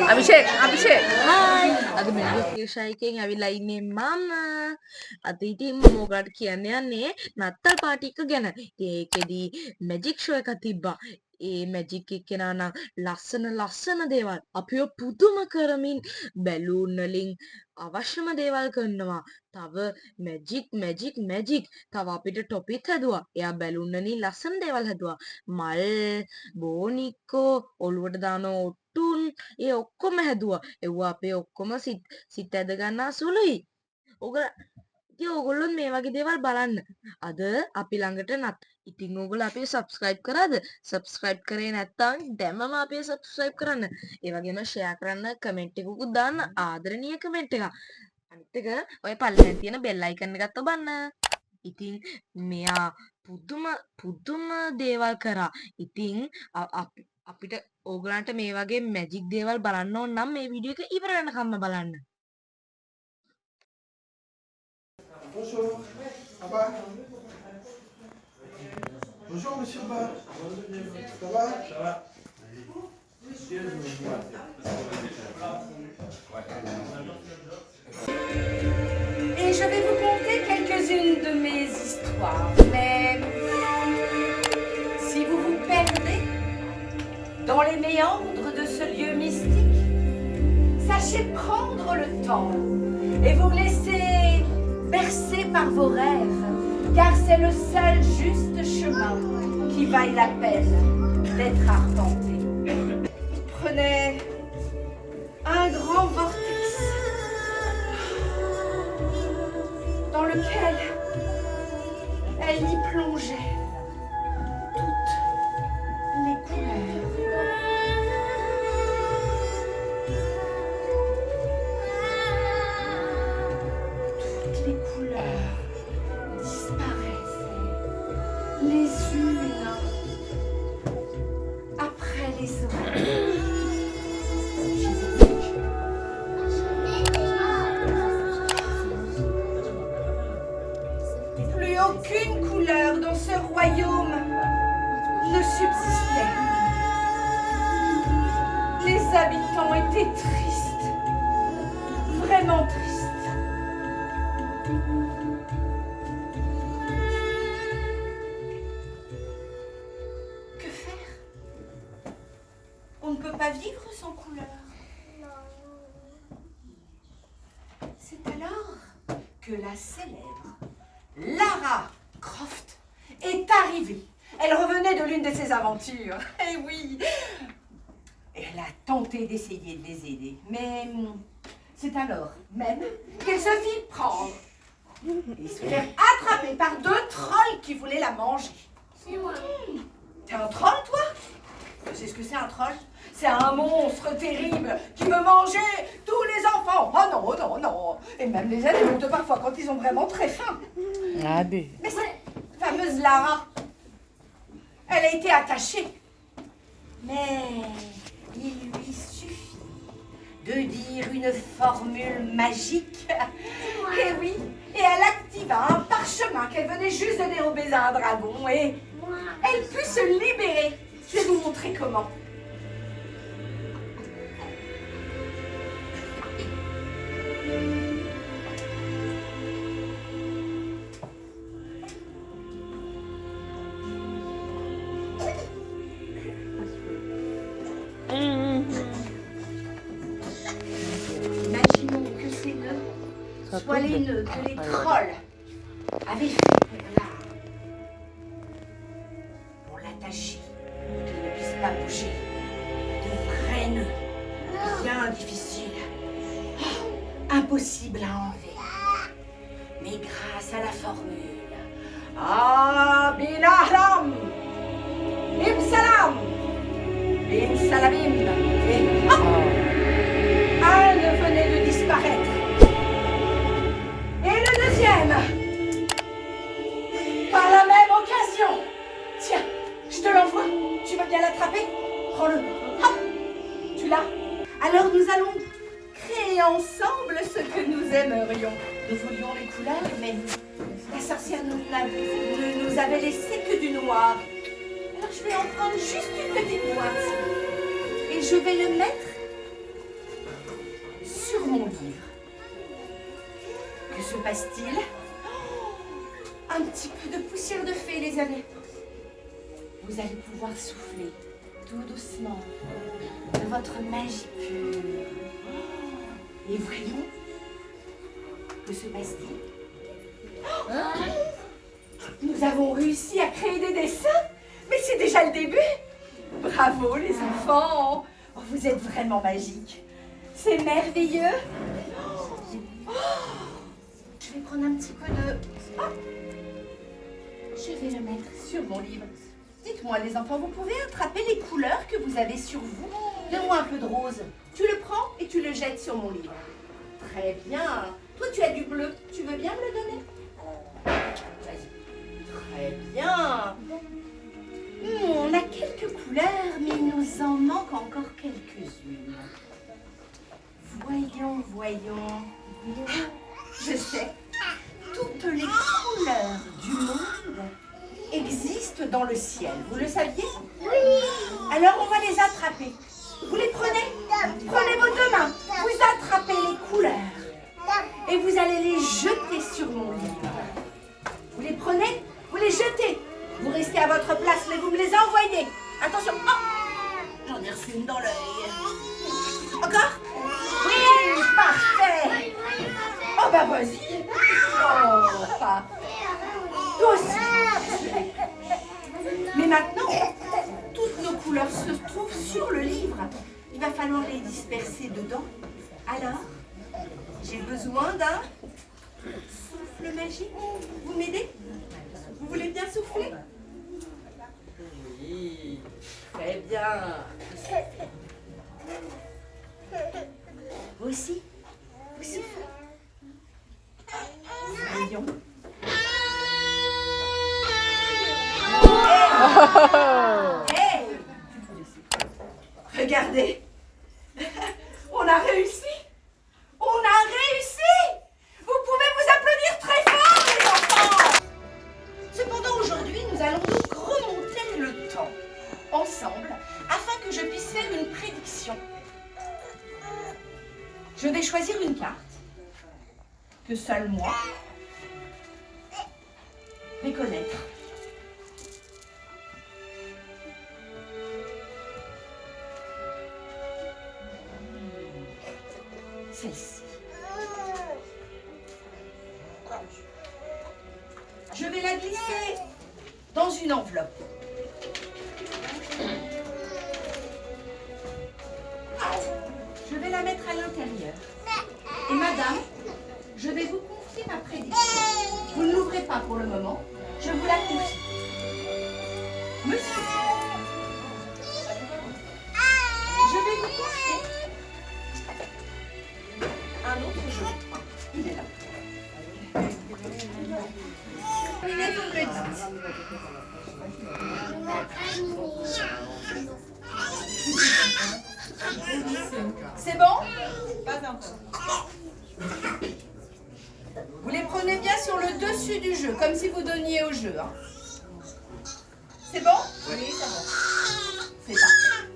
අභිෂේක් හායි අද මෙලෝ ශයිකෙන් ඇවිල්ලා ඉන්නේ මම අද ඉතින් මොකක්ද කියන්න යන්නේ නත්තල් පාටි එක ගැන. ඉතින් ඒකෙදි මැජික් ෂෝ එකක් තිබ්බා. ඒ මැජික් එක්කෙනා නම් ලස්සන දේවල් අපිව පුදුම කරමින් බැලූන් වලින් අවශ්‍යම දේවල් කරනවා. තව මැජික් තව අපිට ටොපිත් හැදුවා. එයා බැලූන් වලින් ලස්සන දේවල් හැදුවා. මල් බෝනික්කෝ ඔළුවට දාන ඔට්ටුන් ඒ ඔක්කොම හැදුවා. එව්වා අපේ ඔක්කොම සිත් ඇද ගන්නා සුළුයි. ඕගොල්ලොත් මේ වගේ දේවල් බලන්න. අද අපි ළඟට ඉතින් ඕගොල්ලෝ අපිව සබ්ස්ක්‍රයිබ් කරාද? සබ්ස්ක්‍රයිබ් කරේ නැත්නම් දැම්මම අපිව සබ්ස්ක්‍රයිබ් කරන්න. ඒ වගේම ෂෙයා කරන්න, කමෙන්ට් එකකුත් දාන්න, ආදරණීය කමෙන්ට් එකක්. අනිත් එක ඔය පල්ලෙහෙන් තියෙන බෙල් අයිකන් එකත් ඔබන්න. ඉතින් මෙයා පුදුම දේවල් කරා. ඉතින් අපිට ඕගලන්ට මේ වගේ මැජික් දේවල් බලන්න ඕන නම් මේ වීඩියෝ එක ඉවර වෙනකම්ම බලන්න. Bonjour, ça va? Bonjour monsieur Ba. Ça va? Ça va. Et je vais vous conter quelques-unes de mes histoires. Mais si vous vous perdez dans les méandres de ce lieu mystique, sachez prendre le temps et vous laisser bercer par vos rêves, car c'est le seul juste chemin qui vaille la peine d'être arpenté. Prenez un grand vortex dans lequel elle y plongeait toutes les couleurs. Toutes les couleurs disparaissaient les unes après les autres. Plus aucune couleur dans ce royaume ne subsistait. Les habitants étaient tristes, vraiment tristes. Que faire? On ne peut pas vivre sans couleur. C'est alors que la célèbre Lara Croft est arrivée. Elle revenait de l'une de ses aventures. Eh oui. Elle a tenté d'essayer de les aider. Mais c'est alors même qu'elle se fit prendre et se faire attraper par deux trolls qui voulaient la manger. C'est moi. T'es un troll, toi? Tu sais ce que c'est un troll? C'est un monstre terrible qui veut manger tous les enfants. Oh non, non, non. Et même les adultes parfois quand ils ont vraiment très faim. Mais cette fameuse Lara, elle a été attachée. Mais il lui suffit de dire une formule magique. Et oui, et elle activa un parchemin qu'elle venait juste de dérober à un dragon et elle put se libérer. Je vais vous montrer comment. Imaginons que ces nœuds soient les nœuds que les trolls avaient fait pour l'attacher, qu'il ne puisse pas bouger. De vrais nœuds, bien difficiles, impossible à enlever. Mais grâce à la formule Abinahram, Imsalam, Imsalabim, et un venait de disparaître. Et le deuxième, par la même occasion. Tiens, je te l'envoie. Tu veux bien l'attraper? Prends-le. Hop, tu l'as. Alors nous allons créer ensemble ce que nous aimerions. Nous voulions les couleurs, mais la sorcière ne nous avait laissé que du noir. Alors je vais en prendre juste une petite boîte. Et je vais le mettre se passe-t-il? Un petit peu de poussière de fée, les amis. Vous allez pouvoir souffler tout doucement de votre magie pure. Et voyons, que se passe-t-il? Nous avons réussi à créer des dessins, mais c'est déjà le début. Bravo les enfants, oh, vous êtes vraiment magiques. C'est merveilleux. Oh, je vais prendre un petit peu de... Oh, je vais le mettre sur mon livre. Dites-moi les enfants, vous pouvez attraper les couleurs que vous avez sur vous? Donne-moi un peu de rose. Tu le prends et tu le jettes sur mon livre. Très bien. Toi tu as du bleu, tu veux bien me le donner? Vas-y. Très bien. On a quelques couleurs, mais il nous en manque encore quelques-unes. Voyons. Je sais, toutes les couleurs du monde existent dans le ciel. Vous le saviez? Oui. Alors on va les attraper. Vous les prenez? Prenez vos deux mains. Vous attrapez les couleurs. Et vous allez les jeter sur mon livre. Vous les prenez? Vous les jetez. Vous restez à votre place, mais vous me les envoyez. Attention. Oh, j'en ai reçu une dans l'œil. Encore? Oui, parfait. Oh, bah vas-y. Oh, parfait. Toi aussi. Mais maintenant, toutes nos couleurs se trouvent sur le livre. Il va falloir les disperser dedans. Alors, j'ai besoin d'un souffle magique. Vous m'aidez? Vous voulez bien souffler? Oui, très bien. Vous aussi? Vous soufflez? Voyons. Hey! Regardez. On a réussi. On a réussi. Vous pouvez vous applaudir très fort, les enfants. Cependant, aujourd'hui, nous allons donc remonter le temps ensemble afin que je puisse faire une prédiction. Je vais choisir une carte que seul moi vais connaître. Celle-ci. Je vais la glisser dans une enveloppe. Je vais la mettre à l'intérieur. Et madame, je vais vous confier ma prédiction. Vous ne l'ouvrez pas pour le moment. Je vous la confie. Monsieur, je vais vous confier un autre jeu. Il est là. Il est, vous me le dites. C'est bon? Pas encore. Vous les prenez bien sur le dessus du jeu, comme si vous donniez au jeu. Hein. C'est bon? Oui, c'est bon. C'est parfait.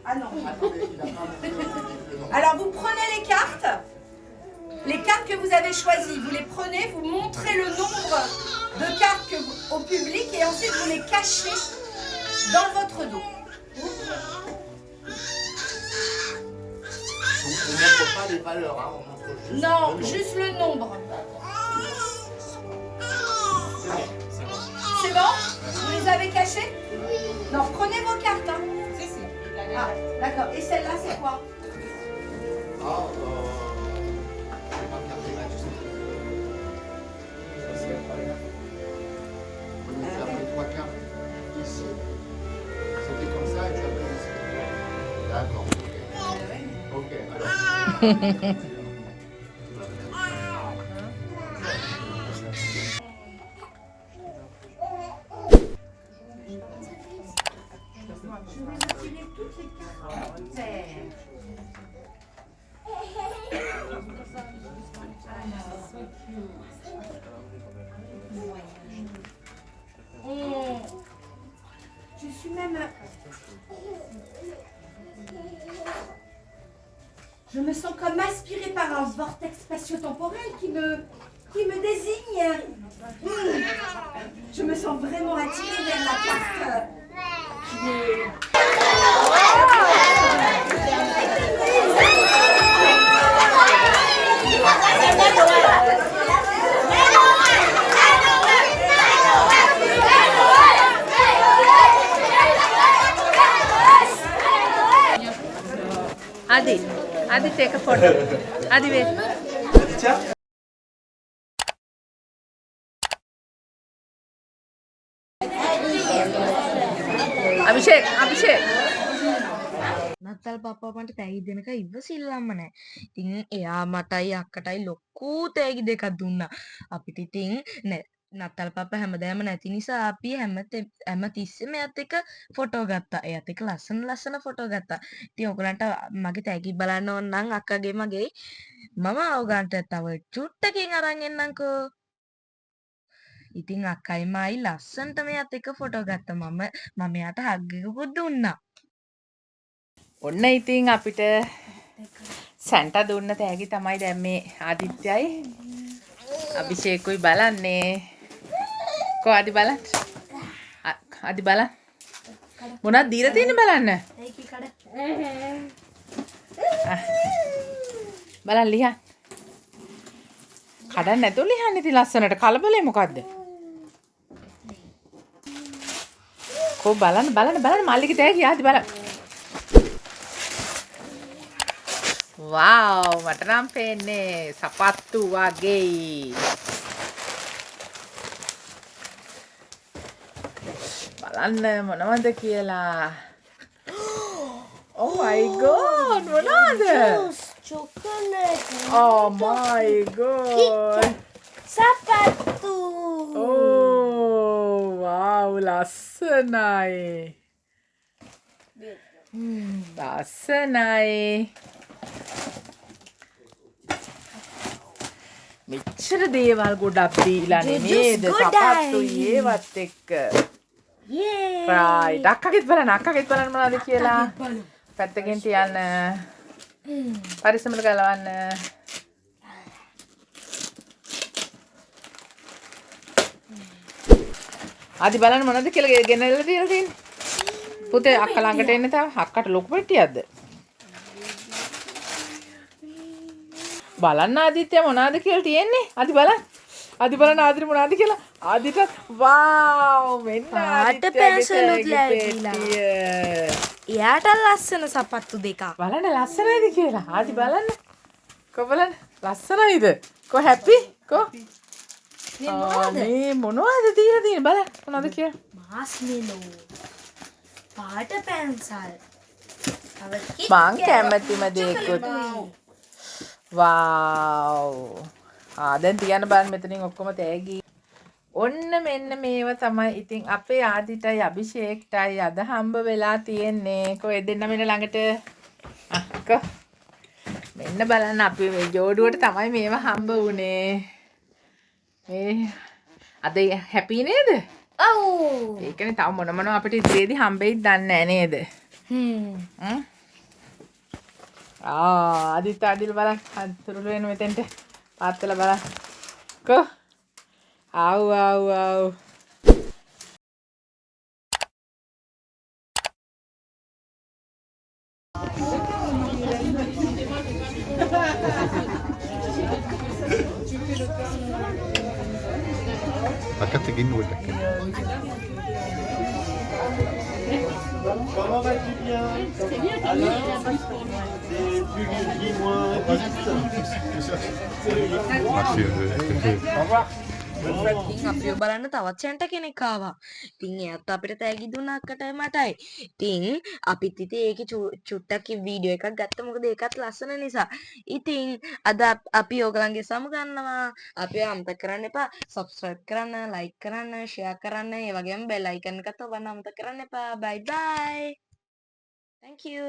Ah non, attendez. Alors vous prenez les cartes. Les cartes que vous avez choisies, vous les prenez, vous montrez le nombre de cartes au public et ensuite vous les cachez dans votre dos. On ne montre pas les valeurs, hein, on montre juste Non, le nombre. juste le nombre. C'est bon. C'est bon? Vous les avez cachés? Non, prenez vos cartes. Hein. Ah, d'accord. Et celle-là, c'est quoi? Ah, je vais pas regarder là, tu sais. Ça, c'est après. On nous a fait 3 cartes ici. C'était comme ça et tu as pris ici. D'accord. Ok, alors. Je vais retirer toutes les cartes vertes. Je suis même... Je me sens comme aspirée par un vortex spatio-temporel qui me qui me désigne. Je me sens vraiment attirée vers la carte qui est... Adi take a photo. Adi wait. Abhishek. නත්තල් පප්පා මට තෑගි දෙනක ඉවසිල්ලම්ම නෑ. ඉතින් එයා මටයි අක්කටයි ලොකු තෑගි දෙකක් දුන්නා. අපිට ඉතින් නත්තල් පප්පා හැමදාම නැති නිසා අපි හැමතිස්සෙම එයාත් එක්ක ෆොටෝ ගත්තා. එයාත් එක්ක ලස්සන ෆොටෝ ගත්තා. ඉතින් ඔයගලන්ට මගේ තෑගි බලන්න ඕන නම් අක්කගේ මගේ මම ඔයගලන්ට තව චුට්ටකින් අරන් එන්නම්කෝ. ඉතින් අක්කයි මායි ලස්සනට මෙයාත් එක්ක ෆොටෝ ගත්තා. මම එයාට හග් එකකුත් දුන්නා. ඔන්න ඉතින් අපිට සැන්ටා දුන්න තෑගි තමයි දැන් මේ ආදිත්‍යයි අභිෂේකුයි බලන්නේ. කො ආදි බලන්න. ආදි බලන්න. මොනවද දීලා තියෙන්නේ බලන්න. බලන්න ලියන්න. කඩන්න නැතුව ලියන්න ඉතින් ලස්සනට. කලබලේ මොකද්ද? කො බලන්න මල්ලිගේ තෑගි ආදි බලන්න. Wow, මට නම් පේන්නේ සපත්තු වගේ. බලන්න මොනවද කියලා. Oh my god, මොනවද? Chocolate. Oh my god. Sapatu. Oh, wow, ලස්සනයි. ලස්සනයි. මෙච්චර දේවල් ගොඩක් දීලා නේද සපත්තු ඒවත් එක්ක. right අක්කගෙත් බලන්න මොනවද කියලා. පැත්තකින් තියන්න. පරිස්සමට ගලවන්න. ආදි බලන්න මොනවද කියලා ගෙනල්ලා තියලා තියෙන්නේ. පුතේ අක්ක ළඟට එන්න තව. අක්කට ලොකු පෙට්ටියක්ද? බලන්න ආදිත්‍ය මොනවද කියලා තියෙන්නේ? ආදි බලන්න ආදිට මොනවද කියලා. ආදිට වාව් මෙන්න පාට පැන්සලුත් ලැබිලා. එයාට ලස්සන සපත්තු දෙකක්. බලන්න ලස්සනයිද කියලා. ආදි බලන්න. කො බලන්න ලස්සනයිද? කො හැපි? කො මේ මොනවද තියලා තියෙන්නේ බලන්න මොනවද කියලා. මාස්මෙලෝ. පාට පැන්සල්. මං කැමතිම දේකුත්. වාව්. දැන් තියන්න බලන්න මෙතනින් ඔක්කොම තෑගි. ඔන්න මෙන්න මේව තමයි ඉතින් අපේ ආදිටයි අභිෂේක්ටයි අද හම්බ වෙලා තියෙන්නේ. කොහෙද දෙන්න මෙන්න ළඟට. කො මෙන්න බලන්න අපි මේ ජෝඩුවට තමයි මේව හම්බ වුනේ. මේ අද හැපි නේද? ඔව්. ඒකනේ තව මොන අපිට ඉතිරියේදී හම්බෙයිද දන්නේ නැහැ නේද? ආදිත් බලන්න අතුරුල වෙන මෙතෙන්ට පාත්තල බලන්න. කො ආව් Acá te guinno vuelta. Comment vas-tu bien? Alors, c'est plus dis-moi. Au revoir. ඉතින් අපිව බලන්න තවත් සැන්ට කෙනෙක් ආවා. ඉතින් එයාත් අපිට තෑගි දුන්නා අක්කටයි මටයි. ඉතින් අපිත් ඉතින් ඒකේ චුට්ටක් වීඩියෝ එකක් ගත්තා. මොකද ඒකත් ලස්සන නිසා. ඉතින් අද අපි ඕගලන්ගේ සමු ගන්නවා. අපිව අමතක කරන්න එපා. subscribe කරන්න, like කරන්න, share කරන්න. ඒ වගේම bell icon එකත් ඔබන්න අමතක කරන්න එපා. bye bye. Thank you.